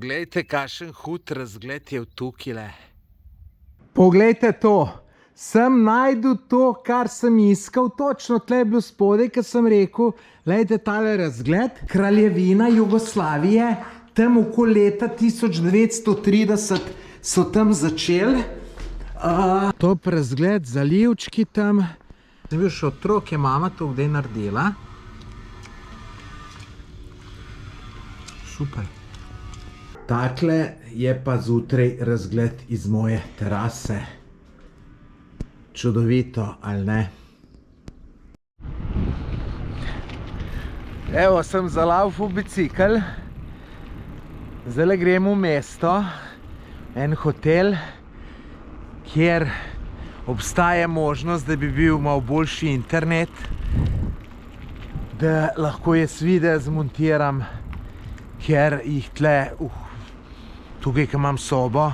Poglejte, kakšen hud razgled je v tukaj. Poglejte to. Sem najdel to, kar sem iskal. Točno tle je bil spodaj, ker sem rekel, glejte tale razgled. Kraljevina Jugoslavije, tam okoli leta 1930 so tam začeli. Top razgled, zalivčki tam. Sem bil še otrok, je mama to kdaj naredila. Super. Takle je pa zjutraj razgled iz moje terase. Čudovito, ali ne? Evo, sem zalaufal bicikel. Zdaj grem v mesto, en hotel, kjer obstaja možnost, da bi bil malo boljši internet, da lahko jaz videa zmontiram, ker jih tle, tukaj, ko imam sobo,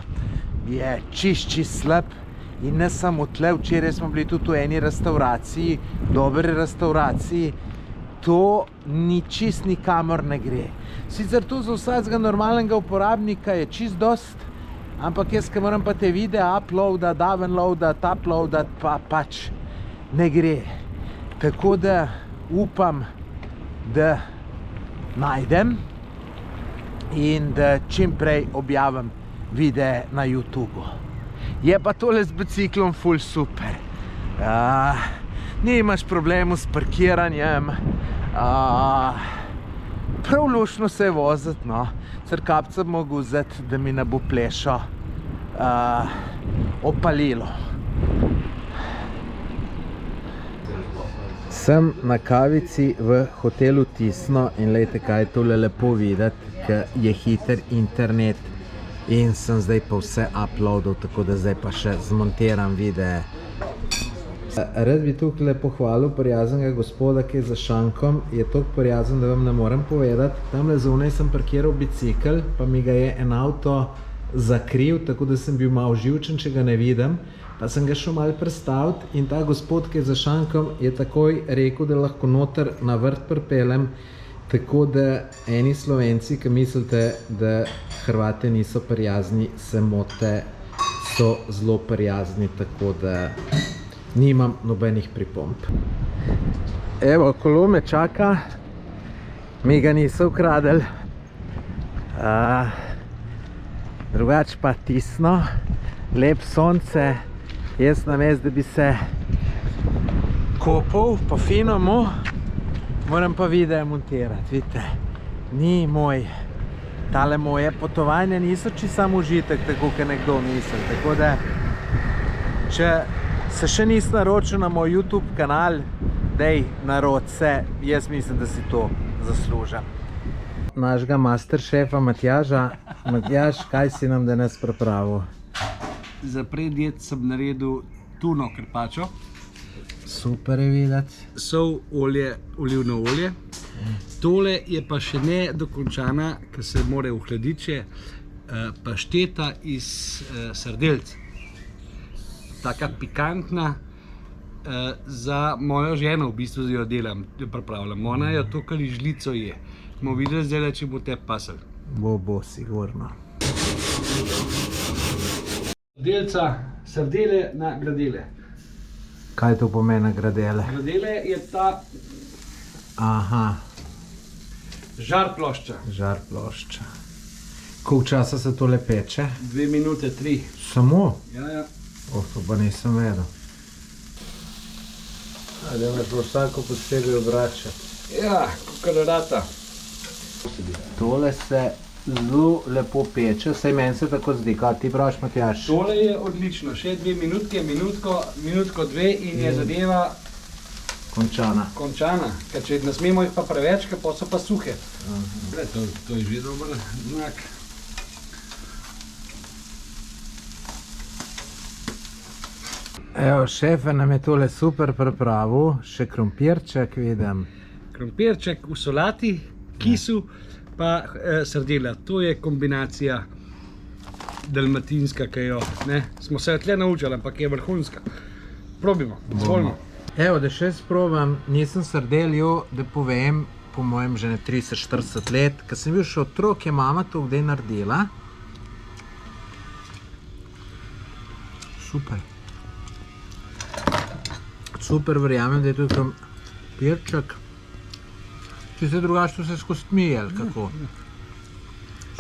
je čist slab. In ne samo tle, včeraj smo bili tudi v eni restauraciji, dobri restauraciji, to ni čist nikamor ne gre. Sicer to za vsakega normalnega uporabnika je čist dost, ampak jaz, ko moram pa te videa uploadat, downloadat, uploadat, pa pač ne gre. Tako da upam, da najdem in da čim prej objavim videe na YouTubeu. Je pa tole z biciklom ful super. Nimaš problemu s parkiranjem. Prav luštno se je voziti, no. Crkapca bi mogel vzeti, da mi ne bo plešo opalilo. Sem na kavici v hotelu Tisno in lejte, kaj je tole lepo videti, ker je hiter internet. In sem zdaj pa vse uploadal, tako da zdaj pa še zmontiram videe. Rad bi tukaj pohvalil prijaznega gospoda, ki je za šankom. Je toliko prijazen, da vam ne morem povedati. Tamle zunaj sem parkiral bicikel, pa mi ga je en avto zakril, tako da sem bil malo živčen, če ga ne vidim. Pa sem ga šel malo prestaviti in ta gospod, ki je za šankom, je takoj rekel, da lahko noter na vrt pripeljem. Tako da eni Slovenci, ki mislite, da Hrvate niso prijazni, se mote, so zelo prijazni, tako da nimam nobenih pripomb. Evo, kolo me čaka, mi ga niso ukradli. Drugač pa Tisno, lep sonce, jaz namesto, da bi se kopal po finomu, moram pa videe montirati, vidite, ni moj. Tale moje potovanja niso čisto samo užitek, tako kot nekdo misli. Tako da, če se še nisi naročil na moj YouTube kanal, dej naroči se, jaz mislim, da si to zaslužim. Našega masterchefa Matjaža. Matjaž, kaj si nam danes pripravil? Za predjed sem naredil tuno karpačo. Super je videti. Sol, olje, olivno olje. Tole je pa še ne dokončana, ker se mora ohladiti še pašteta iz sardelc. Taka pikantna, za mojo ženo v bistvu jo delam, jo pripravljam. Ona jo to kar žlico je. Bomo videli zdaj, če bo te pasal. Bo, sigurno. Sardele na gradele. Kaj to pomeni gradele? Gradele je ta žar plošča. Žar plošča. Koliko časa se tole peče? 2 minute, 3. Samo? Ja. To pa nisem vedel. Da imaš vsako posebej obračati. Ja, kakor rata. Tole se zelo lepo peče, saj meni se tako zdi. Kaj ti praviš, Matjaž? Tole je odlično, še 2 minutke, minutko 2 in je zadeva končana. Ker če ne smemo jih pa preveč, ker pa so pa suhe. To je že dober znak. Evo, šefe nam je tole super pripravil, še krompirček vidim. Krompirček v solati, kisu, pa sardela. To je kombinacija dalmatinska, ki jo smo se tle naučili, ampak je vrhunska. Probimo, zvoljno. Evo, da še sprobam, nisem sardeljo, da povem, po mojem že ne 30-40 let. Ko sem bil še otrok, je mama to kdaj naredila. Super. Super, verjamem, da je tudi tam pirček. Če se drugače vse skozi smije, ali kako?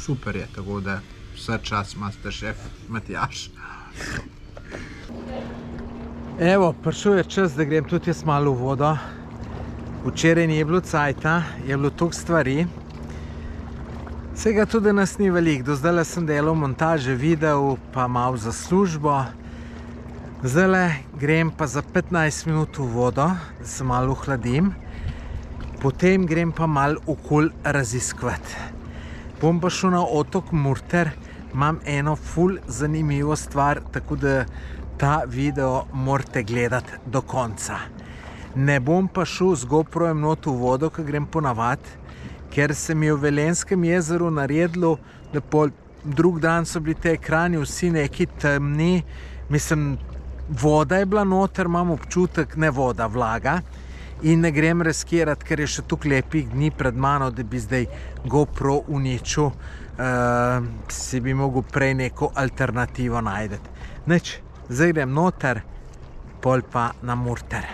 Super je, tako da vse čas Masterchef Matjaž. Evo, prišel je čas, da grem tudi jaz malo v vodo. Včeraj ni bilo cajta, je bilo toliko stvari. Vsega tudi nas ni veliko. Do zdaj sem delal montaže video, pa malo za službo. Zdaj grem pa za 15 minut v vodo, da se malo ohladim. Potem grem pa malo okoli raziskovati. Bom pa šel na otok Murter, imam eno ful zanimivo stvar, tako da ta video morate gledati do konca. Ne bom pa šel z GoProjem not v vodo, ko grem ponavad, ker se mi je v Velenskem jezeru naredilo, da pol drug dan so bili te ekrani vsi neki temni. Mislim, voda je bila noter, imam občutek, ne voda, vlaga. In ne grem riskirati, ker je še toliko lepih dni pred mano, da bi zdaj GoPro uničil. Si bi mogel prej neko alternativo najdeti. Nič, zdaj grem noter, pol pa na Murter.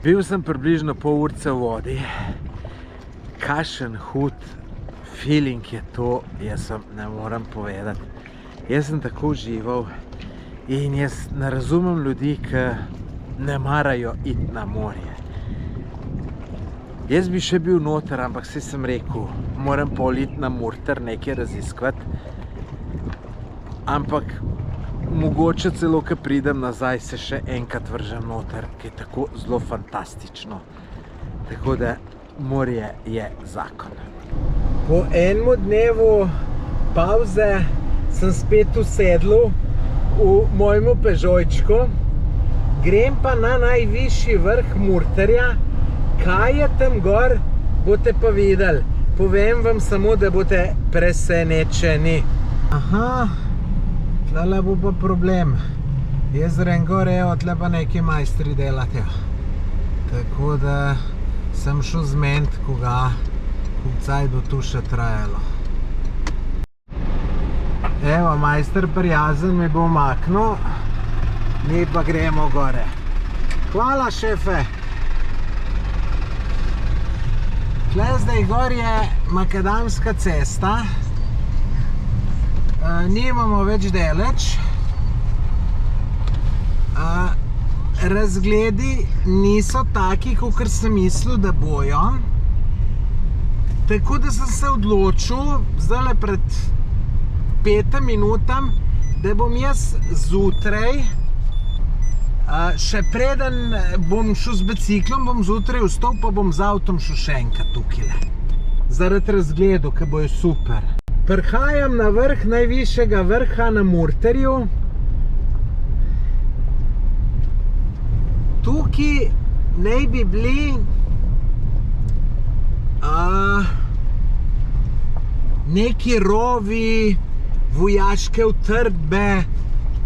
Bil sem približno pol urce v vodi. Kakšen hud feeling je to, jaz vam ne morem povedati. Jaz sem tako užival in jaz ne razumem ljudi, ki ne marajo iti na morje. Jaz bi še bil noter, ampak saj sem rekel, moram pol iti na Murter nekaj raziskovati. Ampak mogoče celo, ko pridem nazaj, se še enkrat vržem noter, ki je tako zelo fantastično. Tako da morje je zakon. Po enem dnevu pauze sem spet usedel v mojemu Peugeotčku. Grem pa na najvišji vrh Murterja. Kaj je tam gor, boste pa videli. Povem vam samo, da boste presenečeni. Aha, tlele bo pa problem. Jaz zrem gor, evo, tle pa neki majstri delate. Tako da sem šel zmenit, koliko cajt bo tu še trajalo. Evo, majster prijazen mi bo umaknil, mi pa gremo gore. Hvala, šefe. Tle zdaj gor je makadamska cesta. Nimamo več daleč. Razgledi niso taki, kakor sem mislil, da bojo. Tako da sem se odločil, zdajle pred 5 minutam, da bom jaz zjutraj, še preden bom šel z biciklom, bom zjutraj vstal, pa bom z avtom šel še enkrat tukajle. Zaradi razgledov, ki bojo super. Prihajam na vrh najvišjega vrha na Murterju. Tukaj naj bi bili neki rovi, vojaške utrdbe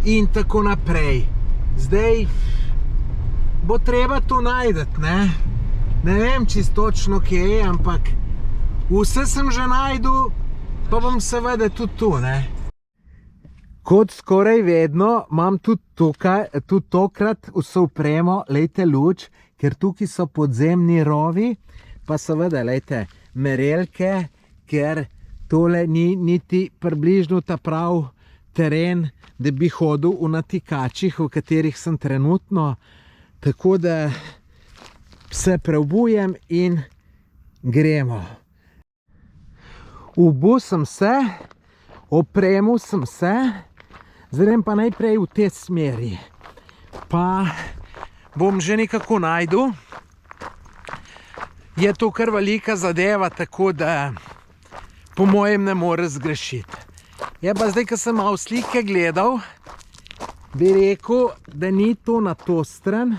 in tako naprej. Zdaj bo treba to najdeti, ne? Ne vem čisto točno, kje je, ampak vse sem že najdel, pa bom seveda tudi tu, ne? Kot skoraj vedno imam tudi tukaj, tudi tokrat vso opremo, lejte luč, ker tukaj so podzemni rovi, pa seveda, lejte, merelke, ker tole ni niti približno ta prav teren, da bi hodil v natikačih, v katerih sem trenutno. Tako da se preobujem in gremo. Obul sem se, opremil sem se, zdaj pa najprej v te smeri. Pa bom že nekako najdel. Je to kar velika zadeva, tako da po mojem ne more zgrešiti. Je pa zdaj, ko sem malo slike gledal, bi rekel, da ni to na to stran,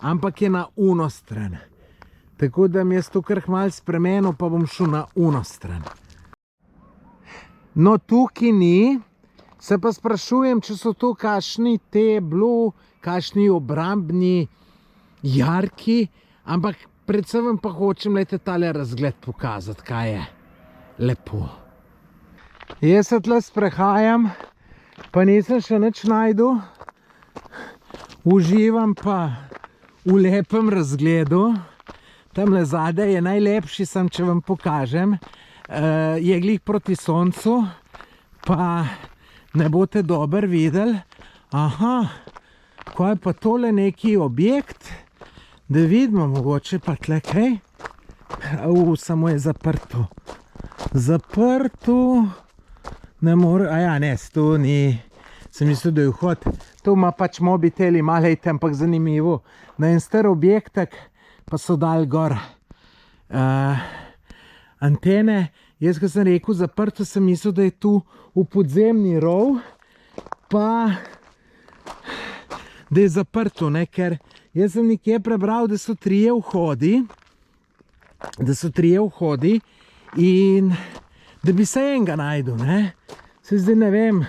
ampak je na uno stran. Tako da mi je to kar malo spremenil, pa bom šel na uno stran. No, tukaj ni, se pa sprašujem, če so to kakšni te kakšni obrambni jarki, ampak predvsem vam pa hočem, lejte, tale razgled pokazati, kaj je lepo. Jaz se tle sprehajam, pa nisem še nič našel. Uživam pa v lepem razgledu. Tamle zadaj je najlepši, sem, če vam pokažem. Je glih proti soncu, pa ne boste dobro videli. Aha, ko je pa tole neki objekt, da vidimo mogoče pa tle kaj. Samo je zaprto. Zaprto. Ne more, ne, to ni. Sem mislil, da je vhod. To ima pač mobiteli, malejte, ampak zanimivo. Na en star objektek pa so dali gor antene. Jaz, ko sem rekel zaprto, sem mislil, da je tu v podzemni rov, pa da je zaprto, ne, ker jaz sem nekje prebral, da so trije vhodi in da bi se enega našel, ne. Se zdaj ne vem.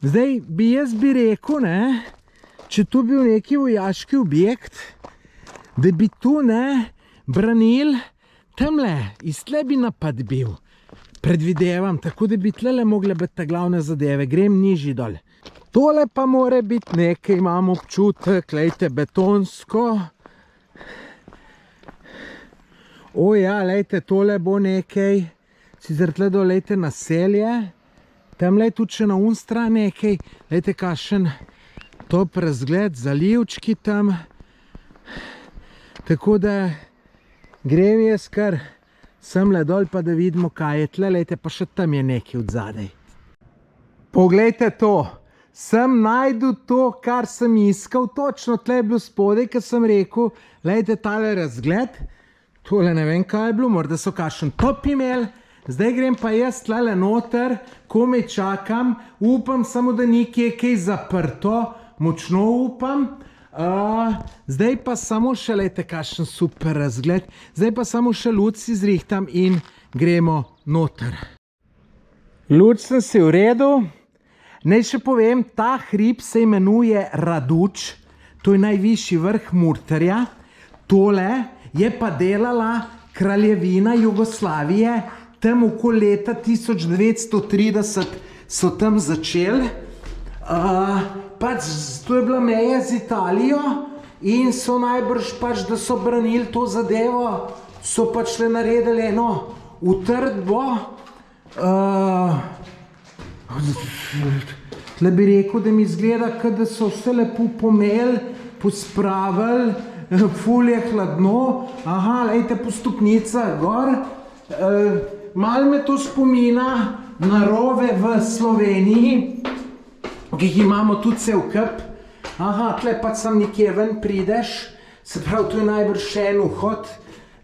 Zdaj jaz bi rekel, ne, če tu bil neki vojaški objekt, da bi tu, ne, branil tamle, iz tle bi napad bil. Predvidevam, tako da bi tlele mogle biti ta glavne zadeve. Grem nižji dol. Tole pa more biti nekaj, imam občutek, lejte, betonsko. Ja, lejte, tole bo nekaj. Sicer tle dol, lejte, naselje. Tamle je tudi še na un stran nekaj. Lejte, kakšen top razgled, zalivčki tam. Tako da grem jaz kar semle dol, pa da vidimo, kaj je tle. Lejte, pa še tam je nekaj od zadaj. Poglejte to. Sem našel to, kar sem iskal. Točno tle je bilo spodaj, ker sem rekel, lejte, tale razgled. Tole ne vem, kaj je bilo, morda so kakšen top imeli. Zdaj grem pa jaz tlele noter, komaj čakam, upam samo, da ni kaj zaprto, močno upam. Zdaj pa samo še, lejte, kakšen super razgled, zdaj pa samo še luč si zrihtam in gremo noter. Luč sem si uredil. Naj še povem, ta hrib se imenuje Raduč, to je najvišji vrh Murterja. Tole je pa delala kraljevina Jugoslavije. Tam okoli leta 1930 so tam začeli. Pač to je bila meja z Italijo in so najbrž pač, da so branili to zadevo, so pač le naredili eno utrdbo. Tle bi rekel, da mi izgleda, da so vse lepo pomeli, pospravili, ful je hladno. Aha, lejte, po stopnicah gor. Malo me to spomina na rove v Sloveniji, ki jih imamo tudi cel kup. Aha, tle pač sam nekje ven prideš, se pravi, tu je najbrž še en vhod.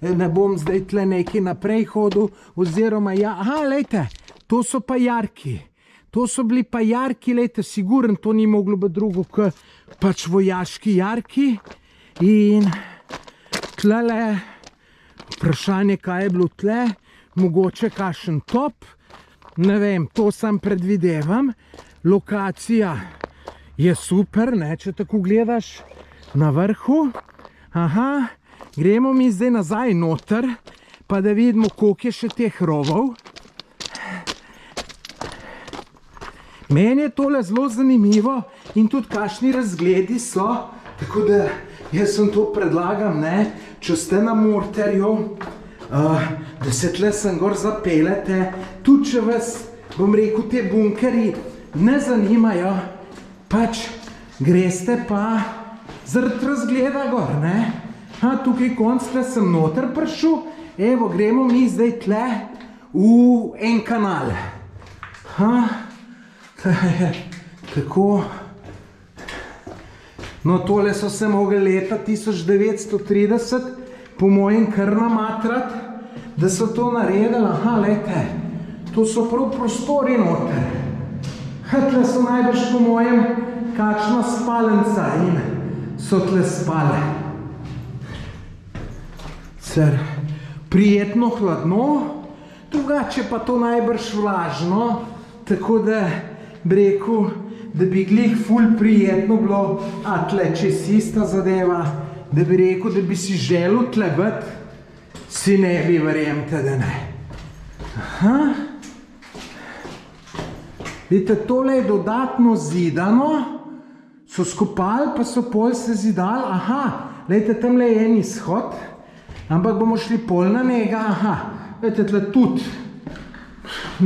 Ne bom zdaj tle nekaj naprej hodil, oziroma ja, aha, lejte, to so pa jarki. To so bili pa jarki, lejte, siguren, to ni moglo biti drugo, kot pač vojaški jarki. In tlele, vprašanje, kaj je bilo tle, mogoče kakšen top, ne vem, to sam predvidevam. Lokacija je super, ne, če tako gledaš na vrhu. Aha, gremo mi zdaj nazaj noter, pa da vidimo, koliko je še teh rovov. Meni je tole zelo zanimivo in tudi kakšni razgledi so, tako da jaz sem to predlagam, ne, če ste na Murterju, da se tle sem gor zapeljete, tudi če vas, bom rekel, te bunkeri ne zanimajo, pač greste pa zaradi razgleda gor, ne. Tukaj konc, tle sem noter prišel, evo, gremo mi zdaj tle v en kanal. Tako. No, tole so se mogli leta 1930 po mojem kar namatrat, da so to naredili. Aha, lejte, to so prav prostori noter. Tle so najbrž po mojem kakšna spalnica in so tle spale. Prijetno hladno, drugače pa to najbrž vlažno, tako da bi rekel, da bi glih ful prijetno bilo, a tle čez ista zadeva da bi rekel, da bi si želel tle biti, si ne bi, verjemte, da ne. Aha. Vidite, tole je dodatno zidano, so skopali, pa so pol se zidali. Aha, gledajte, tamle je en izhod, ampak bomo šli pol na njega. Aha, gledajte, tle tudi,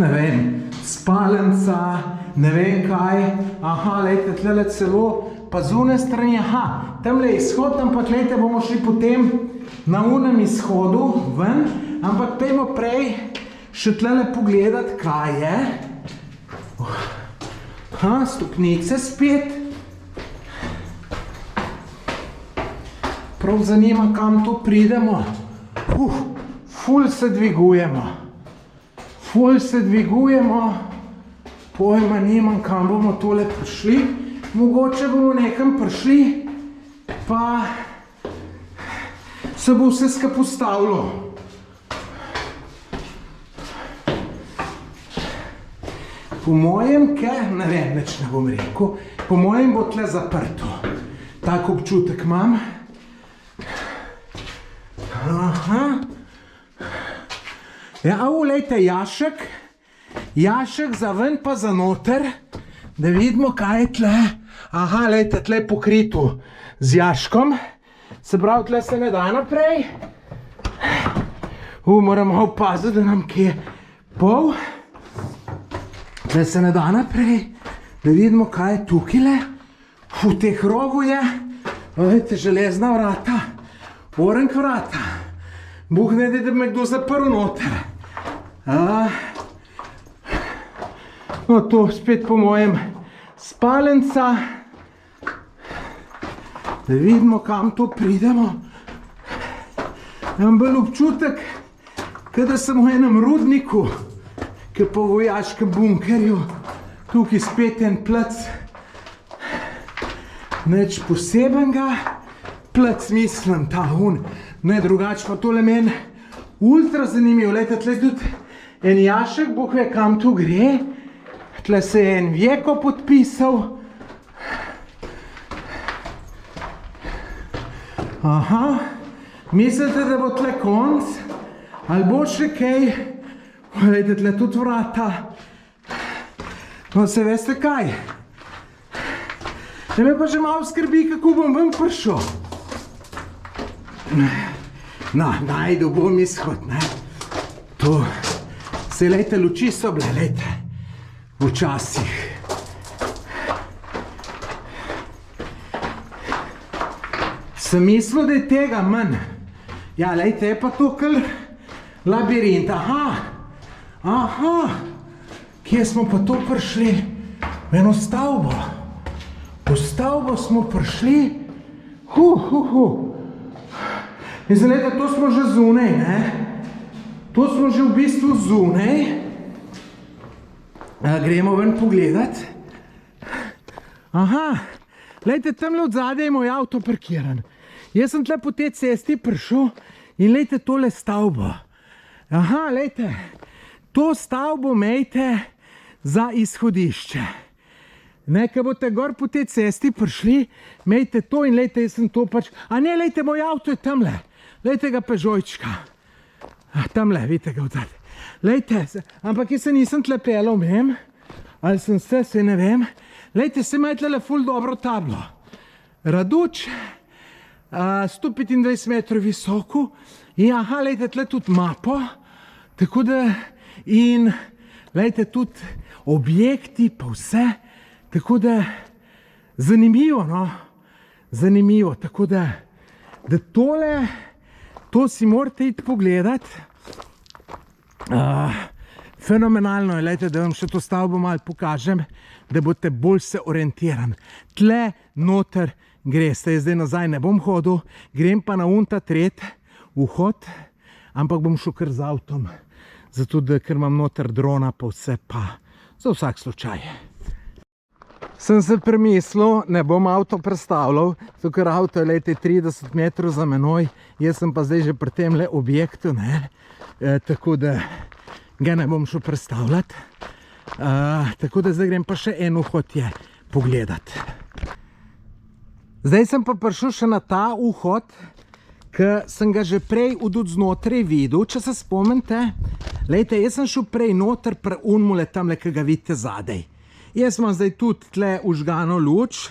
ne vem, spalnica, ne vem kaj. Aha, gledajte, tle celo, pa z une strani, aha, tamle je izhod, ampak gledajte, bomo šli potem na unem izhodu ven, ampak pejmo prej še tle pogledati, kaj je. Aha, stopnice spet. Prav zanima, kam to pridemo. Ful se dvigujemo. Ful se dvigujemo. Pojma nimam, kam bomo tole prišli. Mogoče bomo nekam prišli, pa se bo vse skupaj postavilo. Po mojem, ne vem, nič ne bom rekel, po mojem bo tle zaprto. Tak občutek imam. Aha. Ja, lejte, jašek. Jašek za ven pa za noter, da vidimo, kaj je tle. Aha, lejte, tle je pokrito z jaškom. Se pravi, tle se ne da naprej. Moram malo paziti, da nam kje pol. Tle se ne da naprej, da vidimo, kaj je tukajle. V teh rogu je, vidite, železna vrata, orenk vrata. Bog ne da bi me kdo zaprl noter. No, to spet po mojem spalnica. Da vidimo, kam to pridemo. Imam bolj občutek, kada sem v enem rudniku, ki po vojaškem bunkerju, tukaj spet en plac, nič posebenega, plac mislim, ta hun, ne drugače pa tole meni ultra zanimivo, lejte, tle tudi en jašek, Bog ve, kam tu gre, tle se je en Vjeko podpisal, aha, mislite, da bo tle konc, ali bo še kaj? Gledajte, tle tudi vrata. No, se veste kaj? Ne me pa že malo skrbi, kako bom ven prišel. No, najdu bom izhod, ne. To, se lejte, luči so bile, lejte, včasih. Sem mislil, da je tega manj. Ja, lejte, je pa to kar labirint, aha. Aha, kje smo pa to prišli? V eno stavbo. V stavbo smo prišli. In zdaj, to smo že zunaj, ne? To smo že v bistvu zunaj. Gremo ven pogledat. Aha, lejte, tamle od zadaj je moj avto parkiran. Jaz sem tle po tej cesti prišel in lejte tole stavbo. Aha, lejte. To stavbo imejte za izhodišče. Nekaj boste gor po tej cesti prišli, imejte to in lejte, jaz sem to pač... A ne, lejte, moj avto je tamle. Lejte ga Peugeotčka. Tamle, vidite ga odzad. Lejte, ampak jaz se nisem tle pelal, vem. Ali sem se ne vem. Lejte, se imaj tle ful dobro tablo. Raduč, 125 metrov visoko. In aha, lejte, tle tudi mapo. Tako da... In, lejte, tudi objekti, pa vse, tako da, zanimivo, no, zanimivo, tako da tole, to si morate iti pogledat, fenomenalno je, lejte, da vam še to stavbo malo pokažem, da boste bolj se orientiran. Tle, noter greste, zdaj nazaj ne bom hodil, grem pa na unta tret, vhod, ampak bom šel kar z avtom. Zato, ker imam noter drona, pa vse pa za vsak slučaj. Sem se premislil, ne bom avto prestavljal, zato ker avto je, lejte, 30 metrov za menoj, jaz sem pa zdaj že pri temle objektu, ne, tako da ga ne bom šel prestavljati. Tako da zdaj grem pa še en vhod je pogledat. Zdaj sem pa prišel še na ta vhod, ki sem ga že prej od znotraj videl, če se spomnite. Lejte, jaz sem šel prej noter pri unmule tamle, ki ga vidite zadaj. Jaz imam zdaj tudi tle užgano luč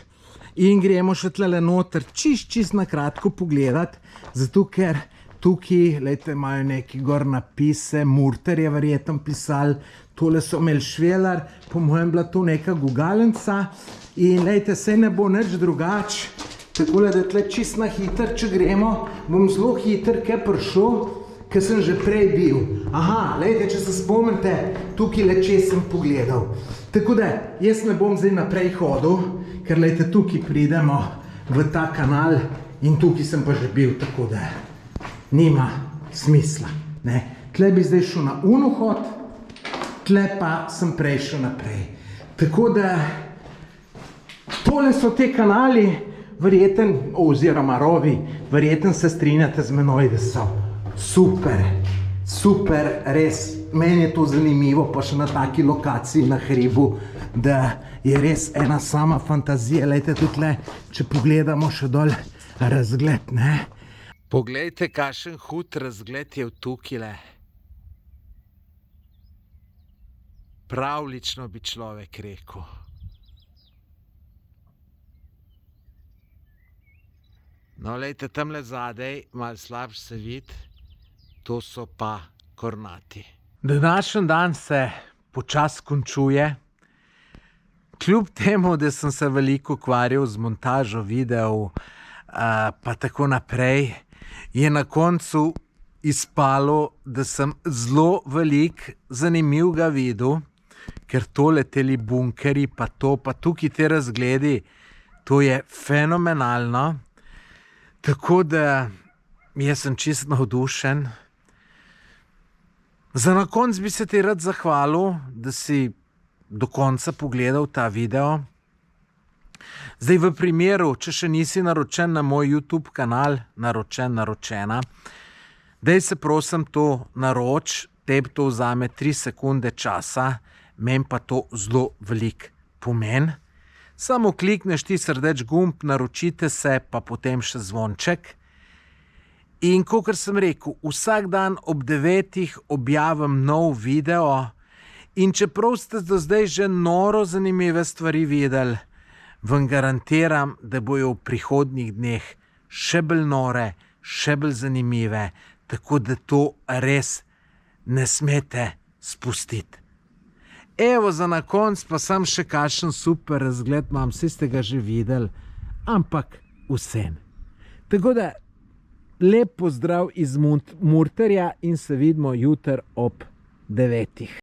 in gremo še tle noter čist na kratko pogledat, zato ker tukaj, lejte, imajo neki gor napise, Murter je verjetno pisal, tole so imeli Švelar, po mojem bila to neka gugalenca in lejte, sej ne bo nič drugač, takole, da tle čist na hiter, če gremo, bom zelo hiter, kaj prišel, ker sem že prej bil. Aha, lejte, če se spomnite, tukaj leče sem pogledal. Tako da, jaz ne bom zdaj naprej hodil, ker lejte, tukaj pridemo v ta kanal in tukaj sem pa že bil, tako da nima smisla. Tle bi zdaj šel na vhod, tle pa sem prej šel naprej. Tako da, tole so te kanali, verjeten, oziroma rovi, verjeten se strinjate z menoj, da so super, super, res. Meni je to zanimivo, pa še na taki lokaciji na hribu, da je res ena sama fantazija. Lejte, tudi tle, če pogledamo še dol razgled, ne? Poglejte, kakšen hud razgled je v tukile. Pravlično bi človek rekel. No, lejte, tamle zadaj, malo slabš se vidi, to so pa Kornati. Današnji dan se počasi končuje. Kljub temu, da sem se veliko ukvarjal z montažo videov, pa tako naprej, je na koncu izpalo, da sem zelo veliko zanimivega videl, ker tole teli bunkeri, pa to, pa tukaj te razgledi, to je fenomenalno. Tako da jaz sem čisto navdušen. Za na konec bi se ti rad zahvalil, da si do konca pogledal ta video. Zdaj v primeru, če še nisi naročen na moj YouTube kanal, naročena, daj se prosim to naroč, tebi to vzame 3 sekunde časa, meni pa to zelo veliko pomeni. Samo klikneš ti srdeč gumb, naročite se, pa potem še zvonček. In kakor sem rekel, vsak dan ob 9 objavim nov video in čeprav ste do zdaj že noro zanimive stvari videli, vam garantiram, da bojo v prihodnjih dneh še bolj nore, še bolj zanimive, tako da to res ne smete spustiti. Evo, za na konc pa sam še kakšen super razgled imam, vsi ste ga že videli, ampak vsem. Tako da, lep pozdrav iz Murterja in se vidimo jutri ob 9.